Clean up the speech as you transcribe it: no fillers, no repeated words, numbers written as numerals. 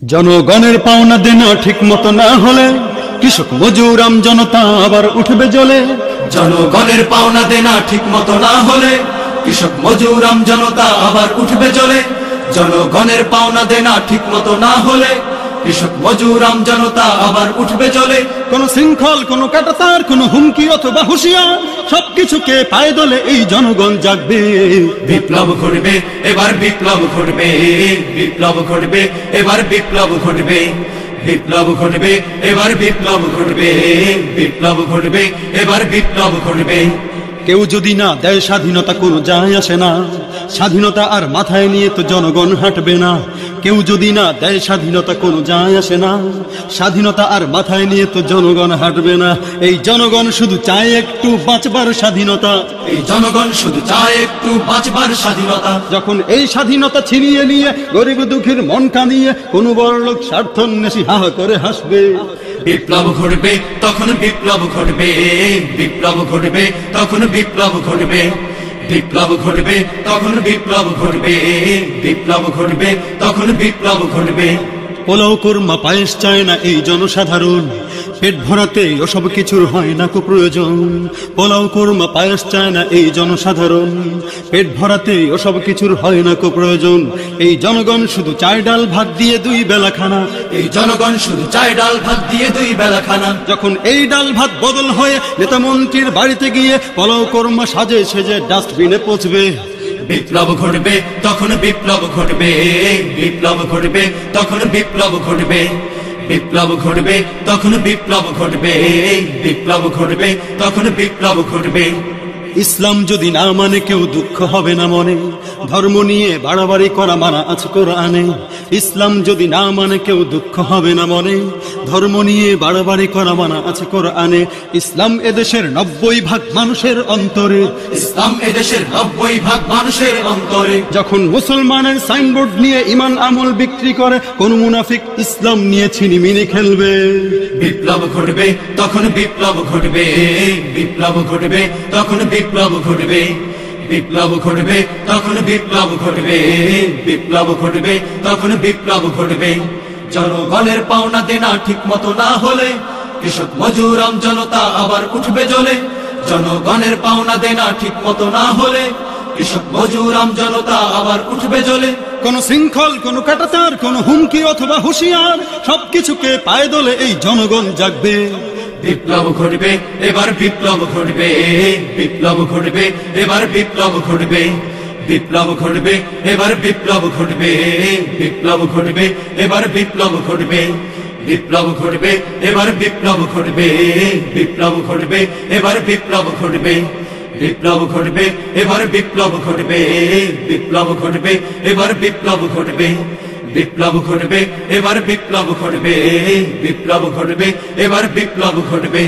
জনগণের পাওনা দেনা ঠিক মতো না হলে কৃষক মজুর আম জনতা আবার উঠবে জ্বলে। জনগণের পাওনা দেনা ঠিক মতো না হলে কৃষক মজুর আম জনতা আবার উঠবে জ্বলে। জনগণের পাওনা দেনা ঠিক মতো না হলে কৃষক মজুর আম জনতা আবার উঠবে জ্বলে। কোন শৃঙ্খল, কোন কাঁটাতার, কোন হুমকি অথবা হুঁশিয়ার সবকিছুকে পায়ে দলে এই জনগণ জাগবে। বিপ্লব ঘটবে এবার, বিপ্লব ঘটবে, বিপ্লব ঘটবে এবার, বিপ্লব ঘটবে, বিপ্লব ঘটবে এবার, বিপ্লব ঘটবে, বিপ্লব ঘটবে এবার, বিপ্লব ঘটবে। কেউ যদি না দেয় স্বাধীনতা কোনো যায় আসে না, স্বাধীনতা আর মাথায় নিয়ে তো জনগণ হাঁটবে না। কেউ যদি না দেয় স্বাধীনতা কোনো যায় আসে না, স্বাধীনতা আর মাথায় নিয়ে তো জনগণ হাঁটবে না। এই জনগণ শুধু চায় একটু বাঁচবার স্বাধীনতা, এই জনগণ শুধু চায় একটু বাঁচবার স্বাধীনতা। যখন এই স্বাধীনতা ছিনিয়ে নিয়ে গরিব দুঃখীর মন কাঁদিয়ে কোনো বড়লোক স্বার্থন্বেষী হাহা করে হাসবে। বিপ্লব ঘটবে তখন, বিপ্লব ঘটবে, বিপ্লব ঘটবে তখন, বিপ্লব ঘটবে, বিপ্লব ঘটবে তখন, বিপ্লব ঘটবে, বিপ্লব ঘটবে তখন, বিপ্লব ঘটবে। পোলাও কোরমা পায়েস চায় না এই জনসাধারণ, পেট ভরাতে ওসব কিছুর হয় না কো প্রয়োজন। পোলাও কোরমা পায়েস চায় না এই জনসাধারণ, পেট ভরাতে ওসব কিছুর হয় না কো প্রয়োজন। এই জনগণ শুধু চায় ডাল ভাত দিয়ে দুই বেলা খানা, এই জনগণ শুধু চায় ডাল ভাত দিয়ে দুই বেলা খানা। যখন এই ডাল ভাত বদল হয়ে নেতা মন্ত্রীর বাড়িতে গিয়ে পোলাও কোরমা সাজে সেজে ডাস্টবিনে পচবে। বিপ্লব ঘটবে তখন, বিপ্লব ঘটবে, বিপ্লব ঘটবে তখন, বিপ্লব ঘটবে, বিপ্লব ঘটবে তখন, বিপ্লব ঘটবে, বিপ্লব ঘটবে তখন, বিপ্লব ঘটবে। ইসলাম যদি না মানে কেউ দুঃখ হবে না মনে, ধর্ম নিয়ে বাড়াবাড়ি করা মানা আছে কোরআনে। ইসলাম যদি না মানে কেউ দুঃখ হবে না মনে, ধর্ম নিয়ে বাড়াবাড়ি করা মানা আছে কোরআনে। ইসলাম এদেশের 90% মানুষের অন্তরে, ইসলাম এদেশের 90% মানুষের অন্তরে। যখন মুসলমানের সাইনবোর্ড নিয়ে ইমান আমল বিক্রি করে কোন মুনাফিক ইসলাম নিয়ে ছিনিমিনি খেলবে। বিপ্লব ঘটবে তখন, বিপ্লব ঘটবে, বিপ্লব ঘটবে তখন, বিপ্লব ঘটবে, বিপ্লব ঘটবে তখন, বিপ্লব ঘটবে, বিপ্লব ঘটবে তখন, বিপ্লব ঘটবে। জনগণের পাওনা দেনা ঠিক মতো না হলে কৃষক মজুর আম জনতা আবার উঠবে জ্বলে। জনগণের পাওনা দেনা ঠিক মতো না হলে কৃষক মজুর আম জনতা আবার উঠবে জ্বলে। কোন শৃঙ্খল, কোন কাঁটাতার, কোন হুমকি অথবা হুঁশিয়ার সবকিছুকে পায়ে দলে এই জনগণ জাগবে। বিপ্লব ঘটবে এবার, বিপ্লব ঘটবে, বিপ্লব ঘটবে এবার, বিপ্লব ঘটবে, বিপ্লব ঘটবে এবার, বিপ্লব ঘটবে, বিপ্লব ঘটবে এবার, বিপ্লব ঘটবে, বিপ্লব ঘটবে এবার, বিপ্লব ঘটবে, বিপ্লব ঘটবে এবার, বিপ্লব ঘটবে, বিপ্লব ঘটবে এবার, বিপ্লব ঘটবে, বিপ্লব ঘটবে এবার, বিপ্লব ঘটবে, বিপ্লব ঘটবে এবার, বিপ্লব ঘটবে, বিপ্লব ঘটবে এবার, বিপ্লব ঘটবে।